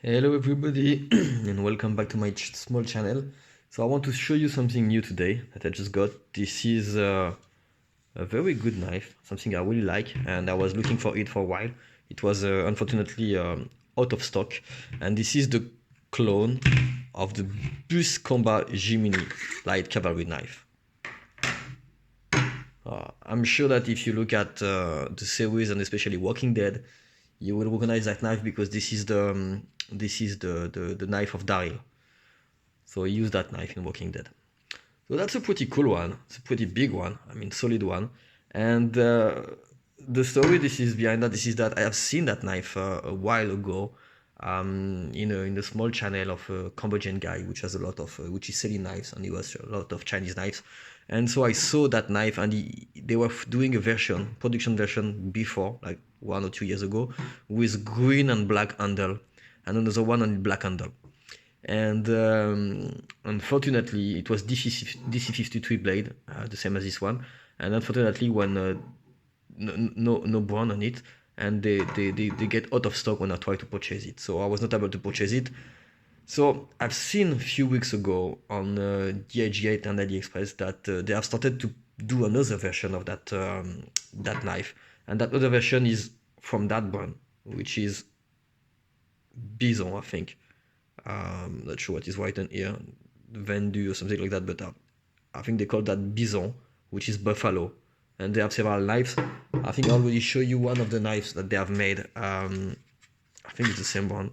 Hello everybody and welcome back to my small channel. So I want to show you something new today that I just got. This is a very good knife, something I really like, and I was looking for it for a while. It was unfortunately out of stock, and this is the clone of the Busse Gemini light cavalry knife. I'm sure that if you look at the series and especially Walking Dead, you will recognize that knife because this is the knife of Daryl. So he used that knife in Walking Dead. So that's a pretty cool one. It's a pretty big one. I mean, solid one. And the story this is behind that, this is that I have seen that knife a while ago, in a small channel of a Cambodian guy, which has a lot of, which is selling knives, and he was a lot of Chinese knives. And so I saw that knife, and they were doing a production version before, like 1 or 2 years ago, with green and black handle, and another one on black handle. And unfortunately, it was DC53 blade, the same as this one. And unfortunately, when no brand on it, and they get out of stock when I try to purchase it. So I was not able to purchase it. So I've seen a few weeks ago on DHgate and AliExpress that they have started to do another version of that knife, and that other version is from that brand, which is Bison, I think. Not sure what is written here, Vendu or something like that, but I think they call that Bison, which is buffalo, and they have several knives. I think I already show you one of the knives that they have made. I think it's the same one.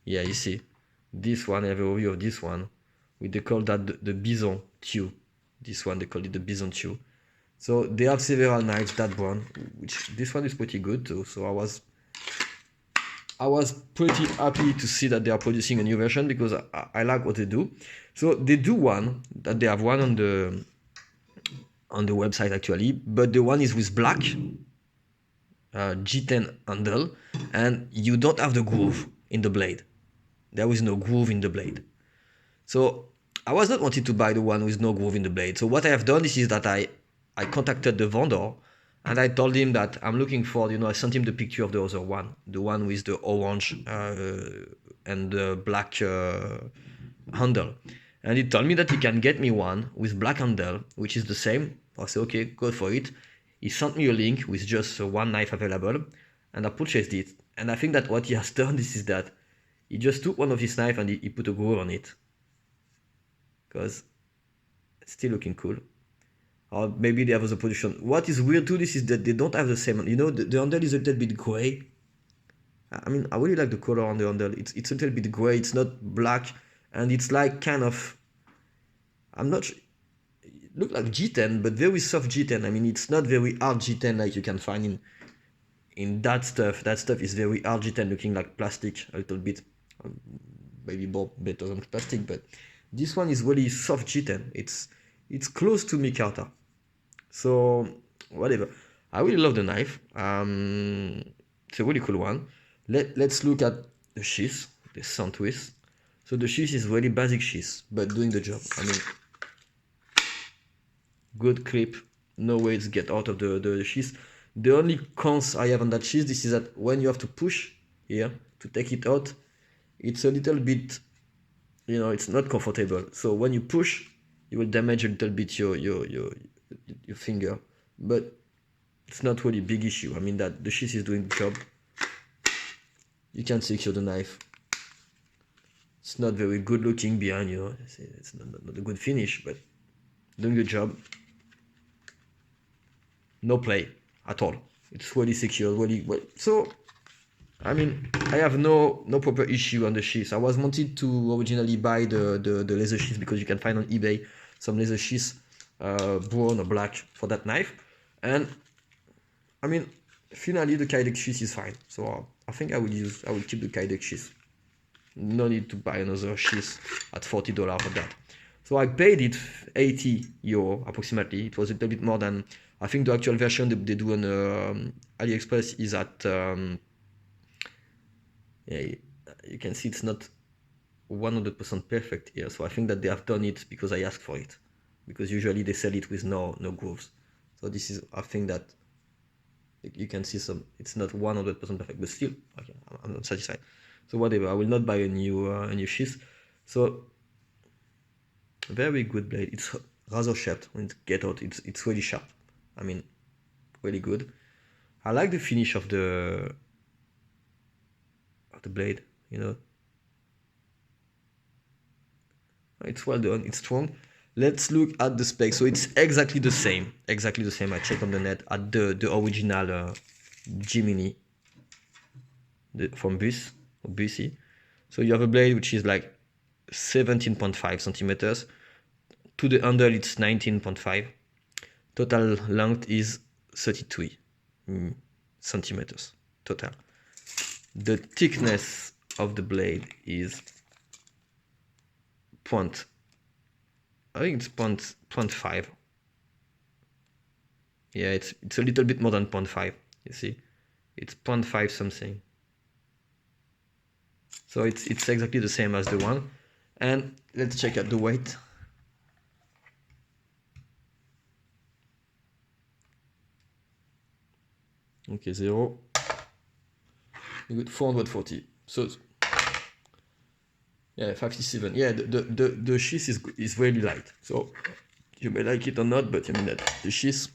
Yeah, you see, this one, I have a review of this one. They call that the Bison Tew. This one, they call it the Bison Tew. So they have several knives, that brand, which this one is pretty good too. So I was pretty happy to see that they are producing a new version because I like what they do. So they do one that they have one on the website actually, but the one is with black G10 handle, and you don't have the groove in the blade. There is no groove in the blade. So I was not wanting to buy the one with no groove in the blade. So what I have done is that I contacted the vendor, and I told him that I'm looking for, I sent him the picture of the other one, the one with the orange and the black handle. And he told me that he can get me one with black handle, which is the same. I said, okay, go for it. He sent me a link with just one knife available, and I purchased it. And I think that what he has done is that he just took one of his knives and he put a groove on it. Because it's still looking cool. Or maybe they have other production. What is weird too, this is that they don't have the same, the handle is a little bit gray. I mean, I really like the color on the handle. It's a little bit gray, it's not black, and it's like kind of, I'm not sure, it look like G10, but very soft G10. I mean, it's not very hard G10 like you can find in that stuff. That stuff is very hard G10, looking like plastic a little bit, maybe more better than plastic, but this one is really soft G10. It's close to micarta. So whatever, I really love the knife. It's a really cool one. Let's look at the sheath, the sun twist. So the sheath is really basic sheath, but doing the job. I mean, good clip, no way to get out of the sheath. The only cons I have on that sheath, this is that when you have to push here to take it out, it's a little bit, it's not comfortable. So when you push, you will damage a little bit your finger, but it's not really a big issue. I mean, that the sheath is doing the job. You can secure the knife. It's not very good looking behind, it's not a good finish, but doing the job. No play at all. It's really secure, really well. So I mean, I have no proper issue on the sheath. I was wanted to originally buy the laser sheath because you can find on eBay some laser sheath, brown or black for that knife. And I mean, finally the Kydex sheath is fine. So I think I will keep the Kydex sheath. No need to buy another sheath at $40 for that. So I paid it €80 approximately. It was a little bit more than, I think the actual version they do on AliExpress is at, yeah, you can see it's not 100% perfect here. So I think that they have done it because I asked for it, because usually they sell it with no grooves. So this is, I think that you can see some, it's not 100% perfect, but still, okay, I'm not satisfied. So whatever, I will not buy a new sheath. So very good blade. It's rather sharp when it get out. It's really sharp. I mean, really good. I like the finish of the blade. You know, it's well done. It's strong. Let's look at the specs. So it's exactly the same. Exactly the same. I checked on the net at the original Gemini from Busse. So you have a blade which is like 17.5 centimeters. To the handle it's 19.5. Total length is 32 centimeters total. The thickness of the blade is I think it's 0.5. Yeah, it's a little bit more than 0.5. You see, it's 0.5 something. So it's exactly the same as the one. And let's check out the weight. Okay, 0. You got 440. So yeah, 57. Yeah, the sheath is really light. So you may like it or not, but I mean that the sheath,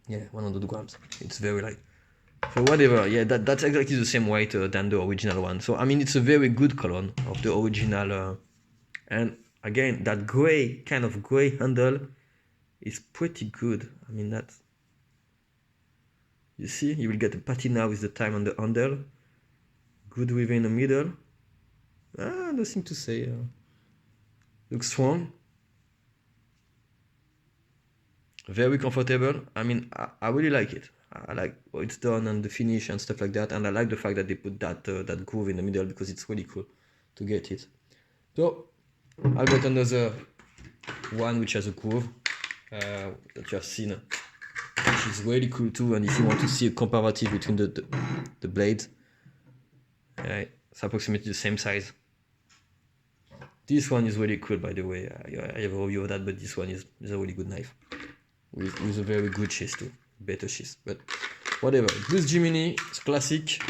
yeah, 100 grams. It's very light. So whatever, yeah, that's exactly the same weight than the original one. So I mean, it's a very good color of the original. And again, that kind of gray handle is pretty good. I mean that. You see, you will get a patina with the time on the handle. Good weave in the middle. Nothing to say. Looks strong. Very comfortable. I mean, I really like it. I like what it's done and the finish and stuff like that. And I like the fact that they put that groove in the middle because it's really cool to get it. So I'll get another one which has a groove that you have seen, which is really cool too. And if you want to see a comparative between the blades, it's approximately the same size. This one is really cool, by the way. I have a review of that, but this one is a really good knife with a very good sheath too, better sheath. But whatever, this Gemini is classic.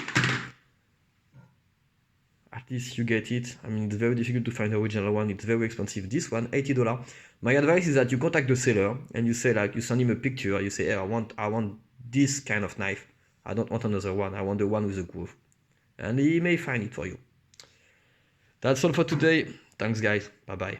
At least you get it. I mean, it's very difficult to find the original one. It's very expensive. This one, $80. My advice is that you contact the seller and you say, like, you send him a picture. You say, hey, I want this kind of knife. I don't want another one. I want the one with a groove. And he may find it for you. That's all for today. Thanks, guys. Bye-bye.